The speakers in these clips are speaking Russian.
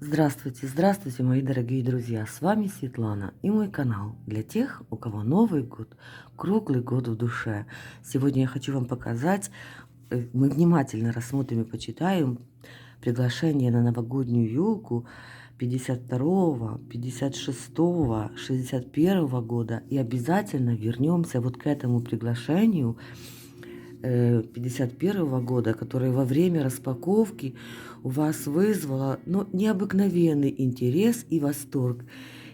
Здравствуйте, здравствуйте, мои дорогие друзья! С вами Светлана и мой канал для тех, у кого Новый год, круглый год в душе. Сегодня я хочу вам показать, мы внимательно рассмотрим и почитаем приглашение на новогоднюю елку 52-го, 56-го, 61-го года. И обязательно вернемся вот к этому приглашению 51-го года, которое во время распаковки у вас вызвало необыкновенный интерес и восторг.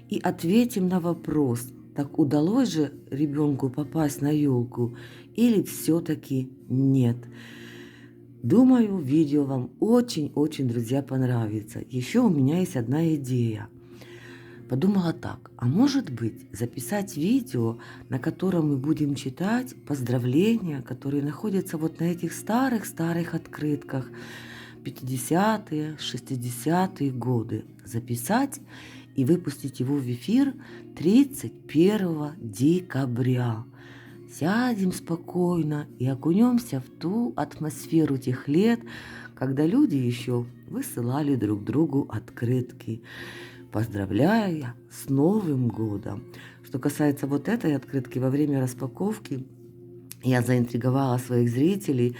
И ответим на вопрос, так удалось же ребенку попасть на елку или все-таки нет? Думаю, видео вам очень-очень, друзья, понравится. Еще у меня есть одна идея. Подумала так, а может быть записать видео, на котором мы будем читать поздравления, которые находятся вот на этих старых-старых открытках 50-е, 60-е годы. Записать и выпустить его в эфир 31 декабря. Сядем спокойно и окунемся в ту атмосферу тех лет, когда люди еще высылали друг другу открытки, поздравляя с Новым годом. Что касается вот этой открытки, во время распаковки я заинтриговала своих зрителей,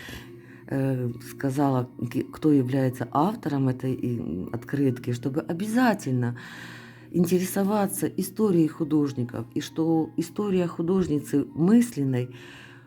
сказала, кто является автором этой открытки, чтобы обязательно интересоваться историей художников, и что история художницы Мыслиной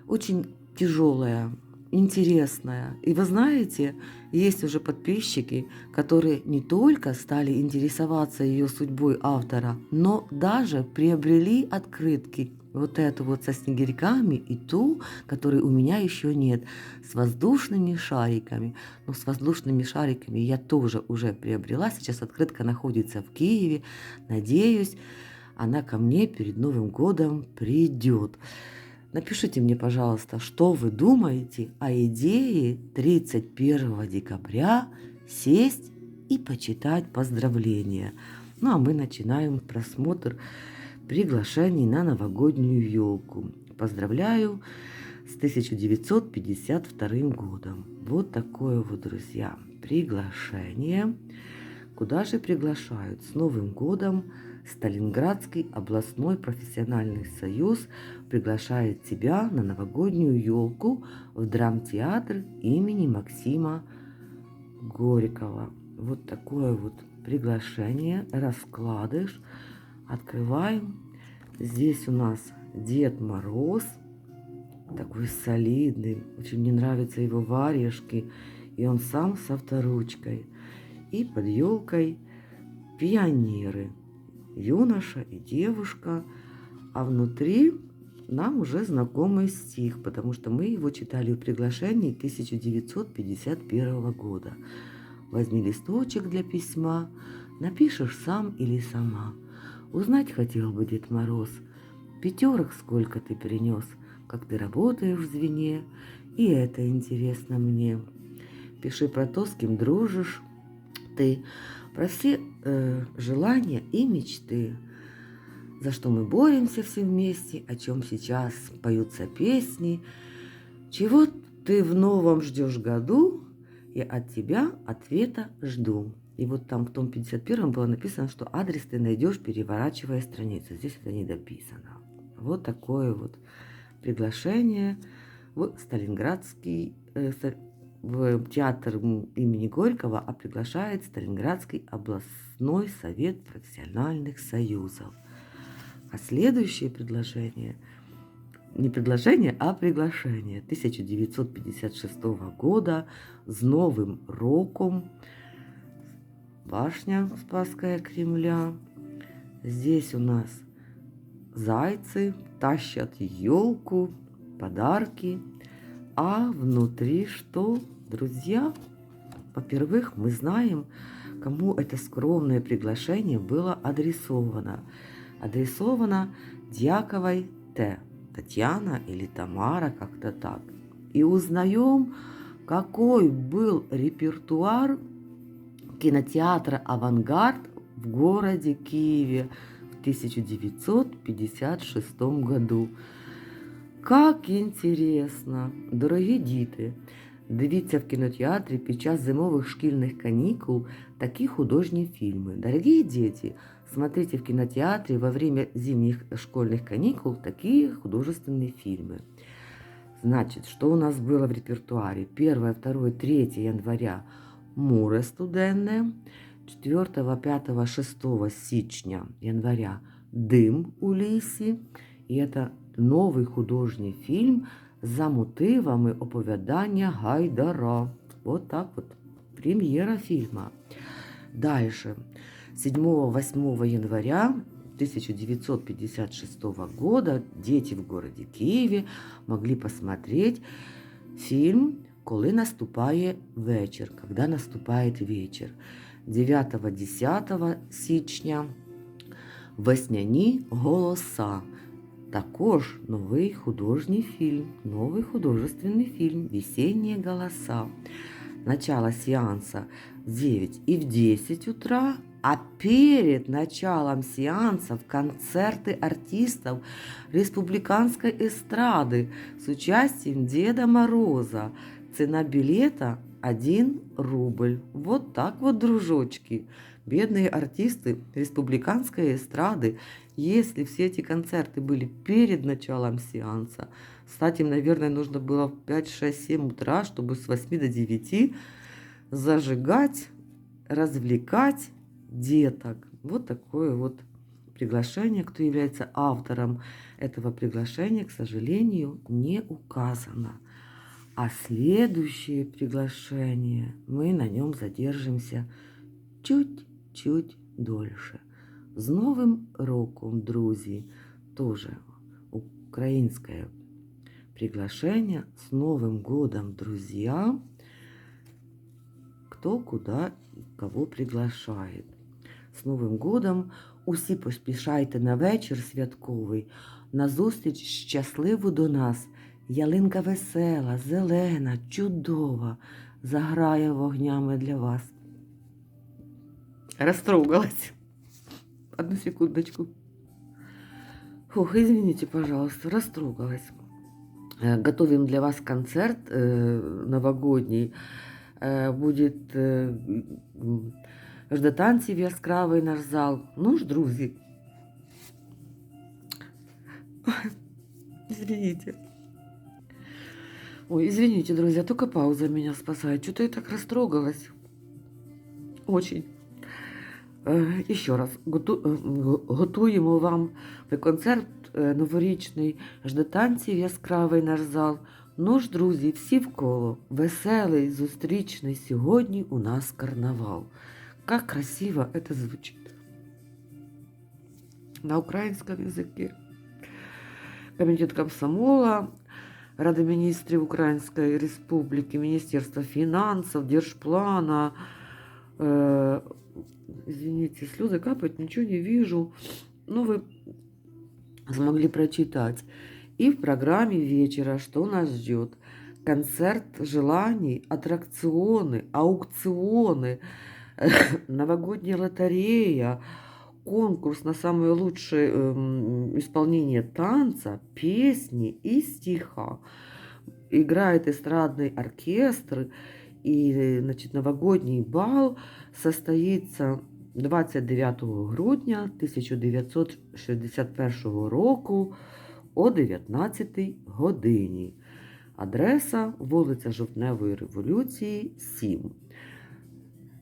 очень тяжелая, интересная. И вы знаете, есть уже подписчики, которые не только стали интересоваться ее судьбой автора, но даже приобрели открытки. Вот эту вот со снегирьками и ту, которой у меня еще нет, с воздушными шариками. Но с воздушными шариками я тоже уже приобрела. Сейчас открытка находится в Киеве. Надеюсь, она ко мне перед Новым годом придет. Напишите мне, пожалуйста, что вы думаете о идее 31 декабря сесть и почитать поздравления. Ну а мы начинаем просмотр приглашений на новогоднюю елку. Поздравляю с 1952 годом. Вот такое вот, друзья, приглашение. Куда же приглашают? С Новым годом Сталинградский областной профессиональный союз приглашает тебя на новогоднюю елку в драмтеатр имени Максима Горького. Вот такое вот приглашение, раскладыш. Открываем. Здесь у нас Дед Мороз, такой солидный. Очень мне нравятся его варежки. И он сам с авторучкой. И под елкой пионеры. Юноша и девушка. А внутри нам уже знакомый стих, потому что мы его читали в приглашении 1951 года. Возьми листочек для письма, напишешь сам или сама. Узнать хотел бы Дед Мороз, пятерок сколько ты принес, как ты работаешь в звене, и это интересно мне. Пиши про то, с кем дружишь ты, про все желания и мечты, за что мы боремся все вместе, о чем сейчас поются песни, чего ты в новом ждешь году, я от тебя ответа жду. И вот там в том 51-м было написано, что адрес ты найдешь, переворачивая страницу. Здесь это не дописано. Вот такое вот приглашение в Сталинградский, в театр имени Горького, а приглашает Сталинградский областной совет профессиональных союзов. А следующее предложение, не предложение, а приглашение 1956 года с Новым роком. Башня Спасская Кремля. Здесь у нас зайцы тащат елку, подарки. А внутри что, друзья? Во-первых, мы знаем, кому это скромное приглашение было адресовано. Адресовано Дьяковой Т. Татьяна или Тамара, как-то так. И узнаем, какой был репертуар кинотеатра «Авангард» в городе Киеве в 1956 году. Как интересно! Дорогі діти, Дивіться в кінотеатрі під час зимових шкільних каникул такие художні фильмы. Дорогие дети, смотрите в кинотеатре во время зимних школьных каникул такие художественные фильмы. Значит, что у нас было в репертуаре? 1, 2, 3 января «Море студенне», 4, 5, 6 січня января «Дым у лісі». І це новий художній фільм за мотивами оповідання Гайдара. Вот так вот. Премьера фильма. Дальше. 7-8 января 1956 года дети в городе Киеве могли посмотреть фильм «Коли наступає вечір», «Когда наступает вечер». 9-10 січня «Весняні голоса». Також новий художній фільм, новий художественный фильм «Весенние голоса». Начало сеанса в 9 и в 10 утра, а перед началом сеансов концерты артистов республиканской эстрады с участием Деда Мороза. Цена билета 1 рубль. Вот так вот, дружочки. Бедные артисты республиканской эстрады, если все эти концерты были перед началом сеанса, кстати, им, наверное, нужно было в 5, 6, 7 утра, чтобы с 8 до 9 зажигать, развлекать деток. Вот такое вот приглашение. Кто является автором этого приглашения, к сожалению, не указано. А следующее приглашение, мы на нем задержимся чуть-чуть дольше. З Новим роком, друзі, тоже украинское приглашение. С Новым годом, друзья! Кто куда и кого приглашает. З Новим годом усі поспішайте на вечір святковий, на зустріч щасливу до нас. Ялинка весела, зелена, чудова, заграє вогнями для вас. Растрогалась. Одну секундочку. Фух, извините, пожалуйста, растрогалась. Готовим для вас концерт новогодний. Будет жде танців яскравий наш зал. Ну ж, друзі. Извините. Ой, извините, друзья, только пауза меня спасает. Что-то я так растрогалась. Очень. Еще раз, готуємо вам концерт новорічний, жде танців яскравий наш зал. Ну ж, друзі, всі вколо, веселий, зустрічний, сьогодні у нас карнавал. Как красиво это звучит. На украинском языке. Комитет комсомола, Рада министров Украинской Республики, Министерство финансов, Держплана. Извините, слезы капают, ничего не вижу. Ну, вы смогли прочитать. И в программе вечера, что нас ждет? Концерт желаний, аттракционы, аукционы, новогодняя лотерея, конкурс на самое лучшее исполнение танца, песни и стиха. Играет эстрадный оркестр, и, значит, новогодний бал состоится 29 грудня 1961 року о 19 годині. Адреса вулиця Жовтневої Революції, 7.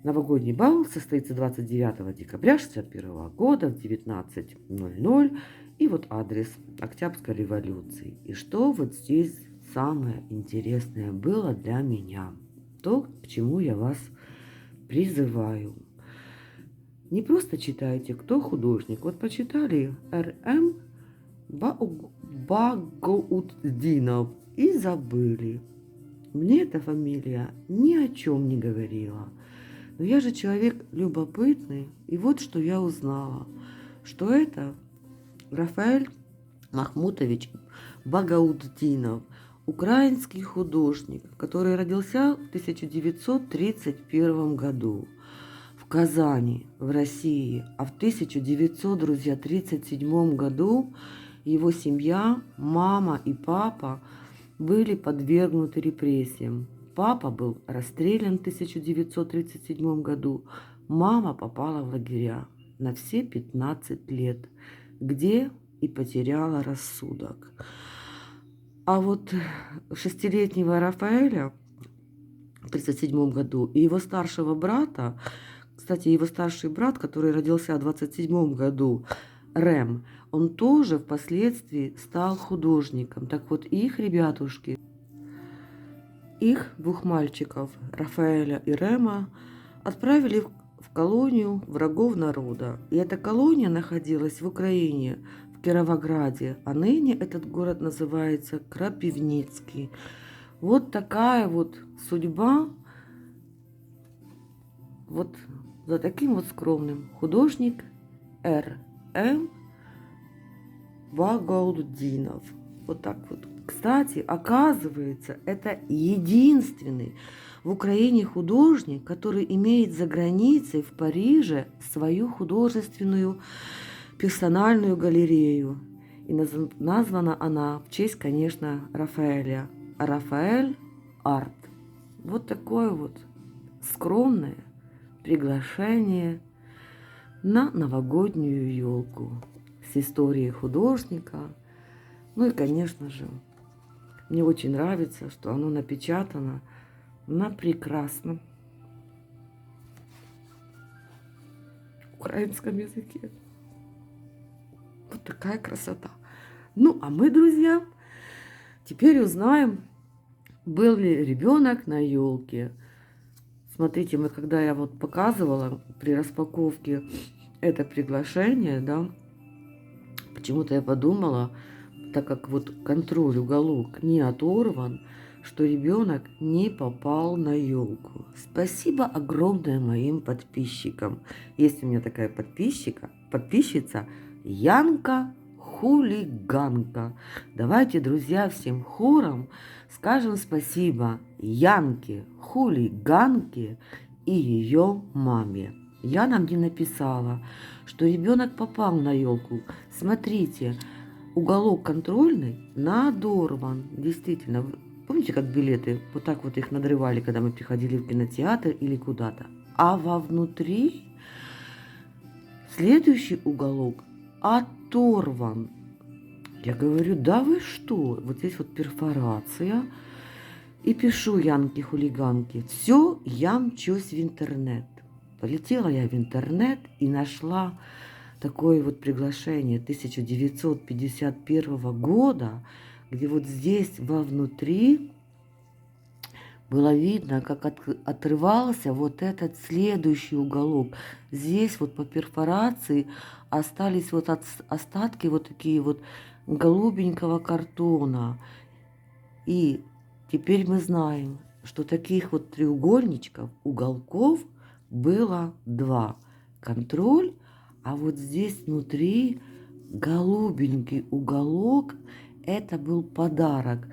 Новогодний бал состоится 29 декабря 1961 года в 19:00. И вот адрес Октябрьской революции. И что вот здесь самое интересное было для меня? То, к чему я вас призываю. Не просто читайте, кто художник. Вот почитали Р.М. Багаутдинов и забыли. Мне эта фамилия ни о чем не говорила. Но я же человек любопытный, и вот что я узнала, что это Рафаэль Махмутович Багаутдинов, украинский художник, который родился в 1931 году в Казани, в России, а в 1937 году его семья, мама и папа были подвергнуты репрессиям. Папа был расстрелян в 1937 году, мама попала в лагеря на все 15 лет, где и потеряла рассудок. А вот шестилетнего Рафаэля в 1937 году и его старшего брата, кстати, его старший брат, который родился в 1927 году, Рэм, он тоже впоследствии стал художником. Так вот, их ребятушки, их двух мальчиков, Рафаэля и Рема, отправили в колонию врагов народа. И эта колония находилась в Украине, в Кировограде, а ныне этот город называется Крапивницкий. Вот такая вот судьба, вот за таким вот скромным художник Р.М. Багаутдинов. Вот так вот. Кстати, оказывается, это единственный в Украине художник, который имеет за границей в Париже свою художественную персональную галерею. И названа она в честь, конечно, Рафаэля. Рафаэль Арт. Вот такое вот скромное приглашение на новогоднюю елку с историей художника. Ну и, конечно же, мне очень нравится, что оно напечатано на прекрасном украинском языке. Вот такая красота. Ну, а мы, друзья, теперь узнаем, был ли ребенок на елке. Смотрите, когда я вот показывала при распаковке это приглашение, да, почему-то я подумала, так как вот контроль уголок не оторван, что ребенок не попал на елку. Спасибо огромное моим подписчикам. Есть у меня такая подписчица Янка Хулиганка. Давайте, друзья, всем хором скажем спасибо Янке Хулиганке и ее маме. Яна мне написала, что ребенок попал на елку. Смотрите, уголок контрольный надорван. Действительно, помните, как билеты вот так вот их надрывали, когда мы приходили в кинотеатр или куда-то? А вовнутри следующий уголок оторван. Я говорю, да вы что? Вот здесь вот перфорация. И пишу Янке Хулиганке. Все, я мчусь в интернет. Полетела я в интернет и нашла такое вот приглашение 1951 года, где вот здесь вовнутри было видно, как отрывался вот этот следующий уголок. Здесь вот по перфорации остались вот остатки вот такие вот голубенького картона. И теперь мы знаем, что таких вот треугольничков, уголков было два. Контроль, а вот здесь внутри голубенький уголок, это был подарок.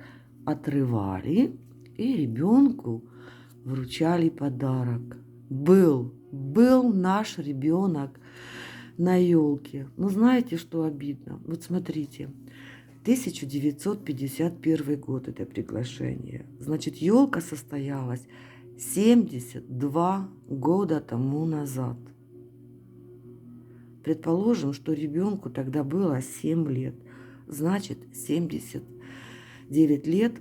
Отрывали и ребенку вручали подарок. Был наш ребенок на елке. Но знаете, что обидно? Вот смотрите, 1951 год это приглашение. Значит, елка состоялась 72 года тому назад. Предположим, что ребенку тогда было 7 лет. Значит, 79 лет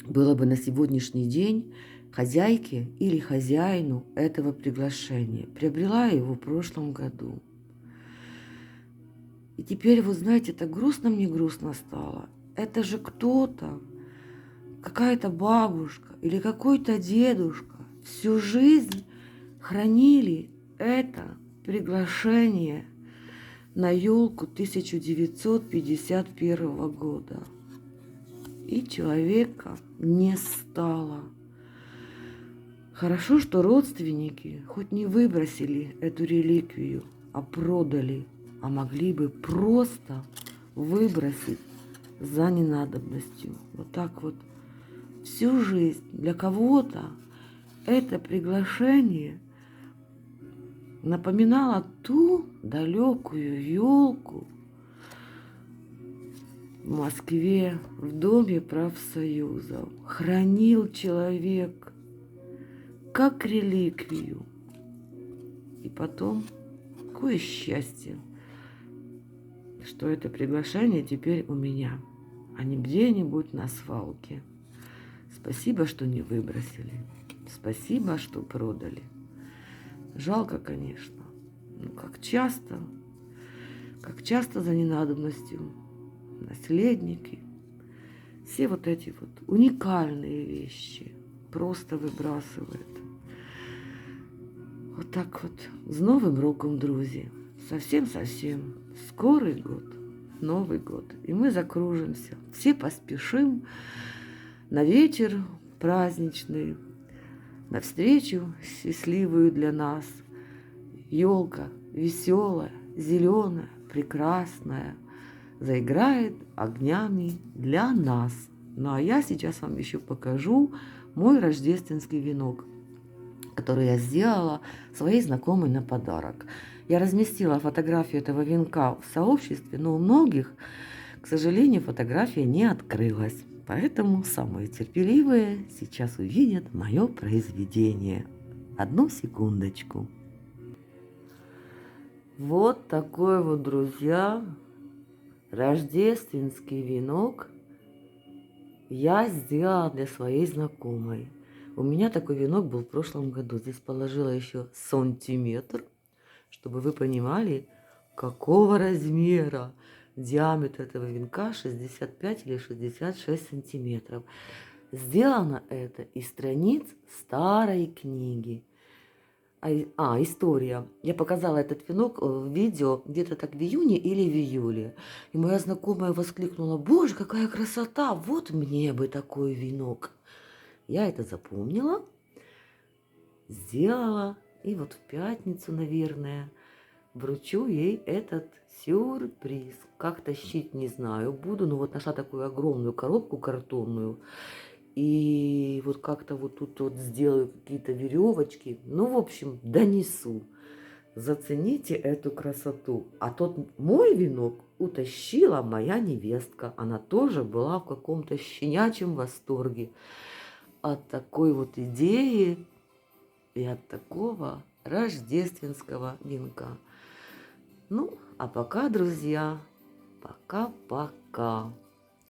было бы на сегодняшний день хозяйке или хозяину этого приглашения. Приобрела его в прошлом году. И теперь, вы знаете, так грустно мне грустно стало. Это же кто-то, какая-то бабушка или какой-то дедушка всю жизнь хранили это приглашение на елку 1951 года. И человека не стало. Хорошо, что родственники хоть не выбросили эту реликвию, а продали, а могли бы просто выбросить за ненадобностью. Вот так вот всю жизнь для кого-то это приглашение напоминало ту далекую елку, в Москве, в Доме профсоюзов, хранил человек как реликвию. И потом, какое счастье, что это приглашение теперь у меня, а не где-нибудь на свалке. Спасибо, что не выбросили. Спасибо, что продали. Жалко, конечно. Но как часто за ненадобностью наследники все вот эти вот уникальные вещи просто выбрасывают. Вот так вот. С Новым роком, друзья. Совсем-совсем. Скорый год. Новый год. И мы закружимся. Все поспешим на вечер праздничный, на встречу счастливую для нас. Елка веселая, зеленая, прекрасная, заиграет огнями для нас. Ну а я сейчас вам еще покажу мой рождественский венок, который я сделала своей знакомой на подарок. Я разместила фотографию этого венка в сообществе, но у многих, к сожалению, фотография не открылась. Поэтому самые терпеливые сейчас увидят мое произведение. Одну секундочку. Вот такой вот, друзья, рождественский венок я сделала для своей знакомой. У меня такой венок был в прошлом году. Здесь положила еще сантиметр, чтобы вы понимали, какого размера диаметр этого венка, 65 или 66 сантиметров. Сделано это из страниц старой книги. История. Я показала этот венок в видео где-то так в июне или в июле. И моя знакомая воскликнула: «Боже, какая красота! Вот мне бы такой венок!» Я это запомнила, сделала, и вот в пятницу, наверное, вручу ей этот сюрприз. Как тащить, не знаю, буду, но вот нашла такую огромную коробку картонную. И вот как-то вот тут вот сделаю какие-то веревочки. Ну, в общем, донесу. Зацените эту красоту. А тот мой венок утащила моя невестка. Она тоже была в каком-то щенячьем восторге от такой вот идеи и от такого рождественского венка. Ну, а пока, друзья, пока-пока.